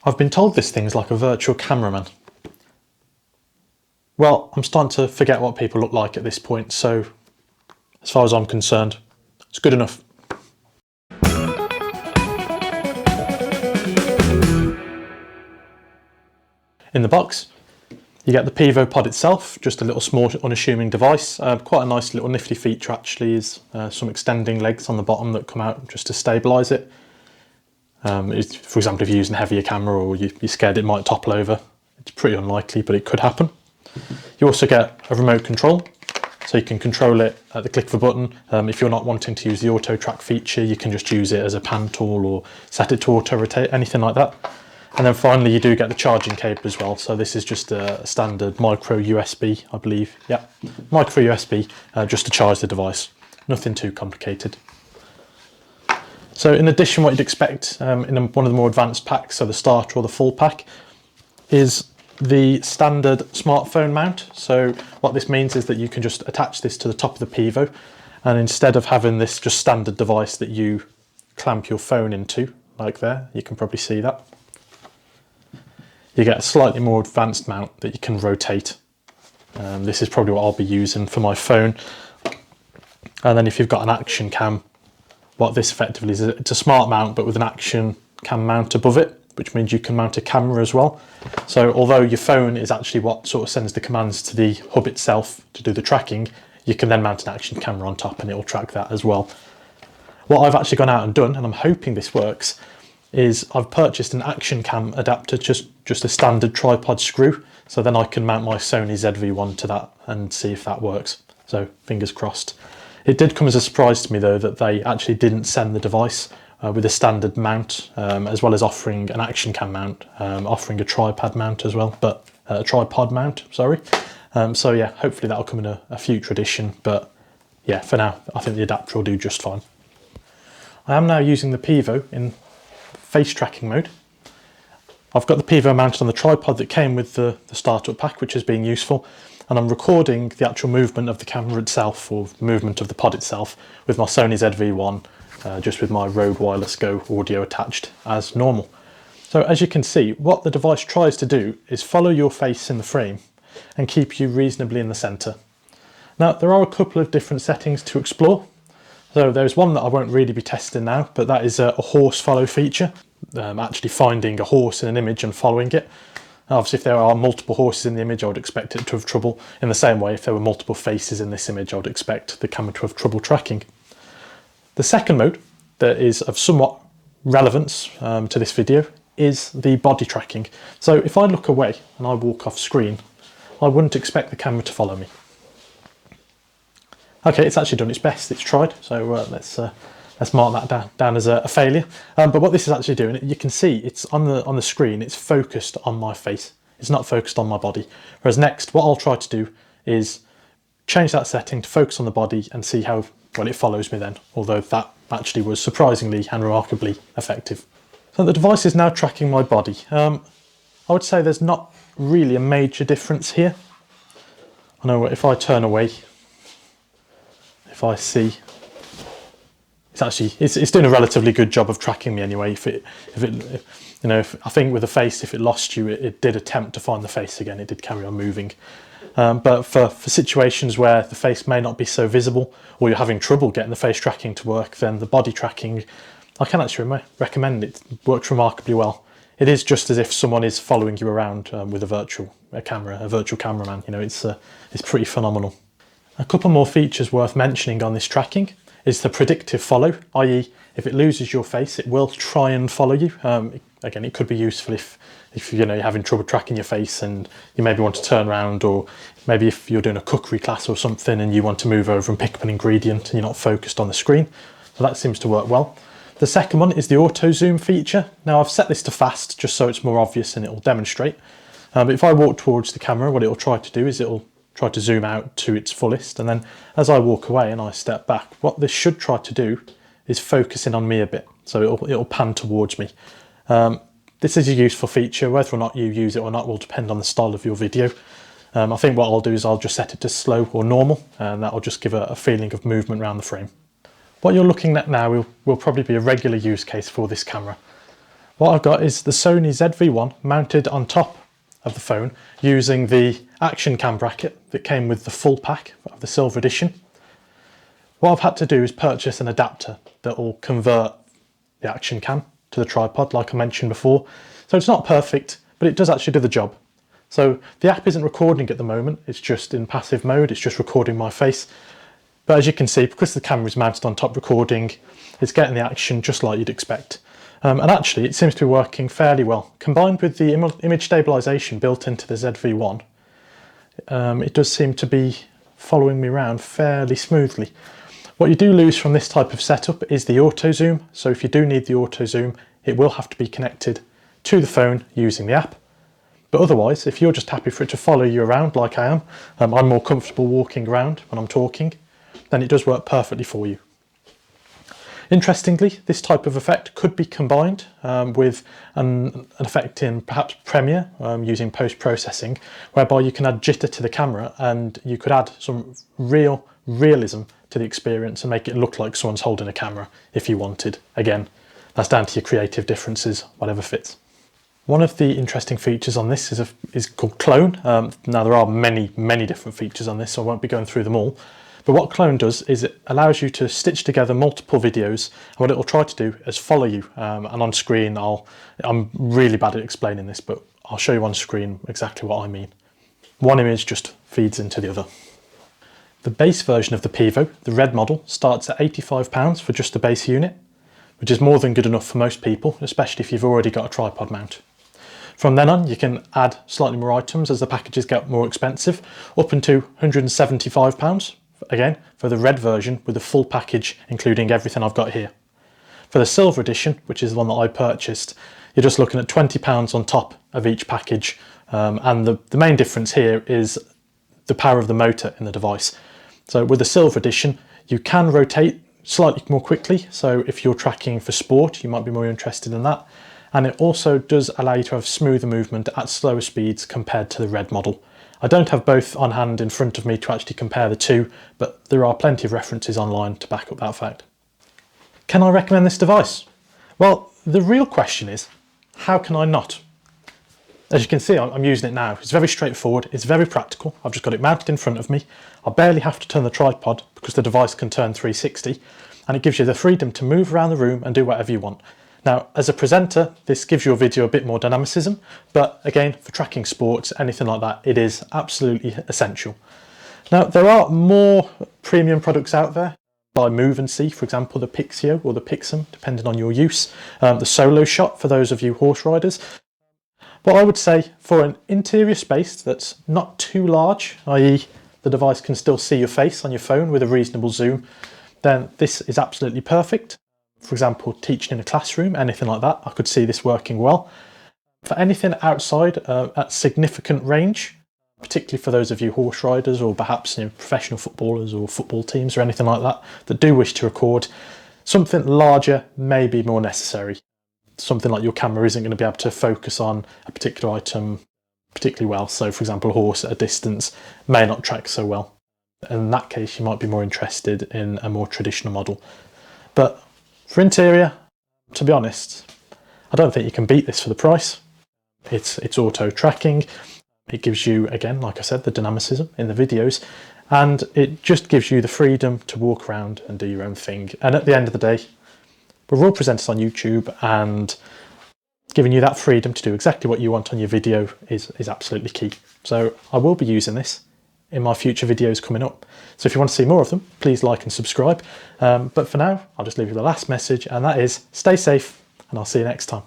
I've been told this thing's like a virtual cameraman. Well, I'm starting to forget what people look like at this point, so as far as I'm concerned, it's good enough. In the box, you get the Pivo Pod itself, just a little small unassuming device. Quite a nice little nifty feature actually is some extending legs on the bottom that come out just to stabilise it. For example, if you're using a heavier camera or you're scared it might topple over, it's pretty unlikely, but it could happen. You also get a remote control, so you can control it at the click of a button. If you're not wanting to use the auto track feature, you can just use it as a pan tool or set it to auto rotate, anything like that. And then finally you do get the charging cable as well. So this is just a standard micro USB, I believe. Yeah, micro USB, just to charge the device. Nothing too complicated. So in addition, what you'd expect in one of the more advanced packs, so the starter or the full pack, is the standard smartphone mount. So what this means is that you can just attach this to the top of the Pivo, and instead of having this just standard device that you clamp your phone into, like there, you can probably see that, you get a slightly more advanced mount that you can rotate. This is probably what I'll be using for my phone. And then if you've got an action cam, what this effectively is, it's a smart mount but with an action cam mount above it, which means you can mount a camera as well. So although your phone is actually what sort of sends the commands to the hub itself to do the tracking, you can then mount an action camera on top and it will track that as well. What I've actually gone out and done, and I'm hoping this works, is I've purchased an action cam adapter, just a standard tripod screw, so then I can mount my Sony ZV1 to that and see if that works. So fingers crossed. It did come as a surprise to me though that they actually didn't send the device with a standard mount, as well as offering an action cam mount, offering a tripod mount as well, but a tripod mount, sorry. So yeah, hopefully that'll come in a future edition, but yeah, for now, I think the adapter will do just fine. I am now using the Pivo in face tracking mode. I've got the Pivo mounted on the tripod that came with the startup pack, which is being useful, and I'm recording the actual movement of the camera itself, or movement of the pod itself, with my Sony ZV1, just with my Rode Wireless Go audio attached as normal. So as you can see, what the device tries to do is follow your face in the frame and keep you reasonably in the centre. Now there are a couple of different settings to explore. So there's one that I won't really be testing now, but that is a horse follow feature, actually finding a horse in an image and following it. Obviously if there are multiple horses in the image, I would expect it to have trouble. In the same way, if there were multiple faces in this image, I would expect the camera to have trouble tracking. The second mode that is of somewhat relevance to this video is the body tracking. So if I look away and I walk off screen, I wouldn't expect the camera to follow me. Okay, it's actually done its best, it's tried, so let's mark that down as a failure. But what this is actually doing, you can see it's on the screen, it's focused on my face, it's not focused on my body. Whereas next, what I'll try to do is change that setting to focus on the body and see how well it follows me then, although that actually was surprisingly and remarkably effective. So the device is now tracking my body. I would say there's not really a major difference here. I know if I turn away, if I see, it's doing a relatively good job of tracking me anyway. I think with the face, if it lost you, it did attempt to find the face again. It did carry on moving. But for situations where the face may not be so visible, or you're having trouble getting the face tracking to work, then the body tracking, I can actually recommend it. It works remarkably well. It is just as if someone is following you around with a virtual cameraman. You know, it's pretty phenomenal. A couple more features worth mentioning on this tracking is the predictive follow, i.e. if it loses your face, it will try and follow you. Again, it could be useful if you're having trouble tracking your face and you maybe want to turn around, or maybe if you're doing a cookery class or something and you want to move over and pick up an ingredient and you're not focused on the screen. So that seems to work well. The second one is the auto zoom feature. Now I've set this to fast just so it's more obvious and it will demonstrate. But if I walk towards the camera, what it will try to do is it will try to zoom out to its fullest, and then as I walk away and I step back, what this should try to do is focus in on me a bit, so it'll pan towards me. This is a useful feature. Whether or not you use it or not will depend on the style of your video. I think what I'll do is I'll just set it to slow or normal, and that'll just give a feeling of movement around the frame. What you're looking at now will probably be a regular use case for this camera. What I've got is the Sony ZV1 mounted on top of the phone using the action cam bracket that came with the full pack of the Silver edition. What I've had to do is purchase an adapter that will convert the action cam to the tripod like I mentioned before. So it's not perfect, but it does actually do the job. So the app isn't recording at the moment, it's just in passive mode, it's just recording my face. But as you can see, because the camera is mounted on top recording, it's getting the action just like you'd expect. And actually it seems to be working fairly well. Combined with the image stabilisation built into the ZV1, it does seem to be following me around fairly smoothly. What you do lose from this type of setup is the auto zoom. So if you do need the auto zoom, it will have to be connected to the phone using the app. But otherwise, if you're just happy for it to follow you around like I am, I'm more comfortable walking around when I'm talking, then it does work perfectly for you. Interestingly, this type of effect could be combined with an effect in perhaps Premiere using post-processing, whereby you can add jitter to the camera and you could add some realism to the experience and make it look like someone's holding a camera if you wanted. Again, that's down to your creative differences, whatever fits. One of the interesting features on this is called Clone. Now there are many different features on this, so I won't be going through them all. But what Clone does is it allows you to stitch together multiple videos, and what it will try to do is follow you. And on screen, I'm really bad at explaining this, but I'll show you on screen exactly what I mean. One image just feeds into the other. The base version of the Pivo, the red model, starts at £85 for just the base unit, which is more than good enough for most people, especially if you've already got a tripod mount. From then on, you can add slightly more items as the packages get more expensive, up into £175. Again, for the red version with the full package, including everything I've got here. For the Silver edition, which is the one that I purchased, you're just looking at £20 on top of each package. And the main difference here is the power of the motor in the device. So with the Silver edition, you can rotate slightly more quickly. So if you're tracking for sport, you might be more interested in that. And it also does allow you to have smoother movement at slower speeds compared to the red model. I don't have both on hand in front of me to actually compare the two, but there are plenty of references online to back up that fact. Can I recommend this device? Well, the real question is, how can I not? As you can see, I'm using it now. It's very straightforward, it's very practical. I've just got it mounted in front of me. I barely have to turn the tripod because the device can turn 360, and it gives you the freedom to move around the room and do whatever you want. Now, as a presenter, this gives your video a bit more dynamicism, but again, for tracking sports, anything like that, it is absolutely essential. Now, there are more premium products out there by Move and See, for example, the Pixio or the Pixum, depending on your use, the Solo Shot for those of you horse riders. But I would say for an interior space that's not too large, i.e. the device can still see your face on your phone with a reasonable zoom, then this is absolutely perfect. For example, teaching in a classroom, anything like that, I could see this working well. For anything outside at significant range, particularly for those of you horse riders or perhaps professional footballers or football teams or anything like that do wish to record, something larger may be more necessary. Something like your camera isn't going to be able to focus on a particular item particularly well. So for example, a horse at a distance may not track so well. In that case, you might be more interested in a more traditional model. But for interior, to be honest, I don't think you can beat this for the price. It's auto tracking. It gives you, again, like I said, the dynamicism in the videos, and it just gives you the freedom to walk around and do your own thing. And at the end of the day, we're all presenters on YouTube, and giving you that freedom to do exactly what you want on your video is absolutely key. So I will be using this in my future videos coming up. So if you want to see more of them, please like and subscribe. But for now, I'll just leave you the last message, and that is stay safe, and I'll see you next time.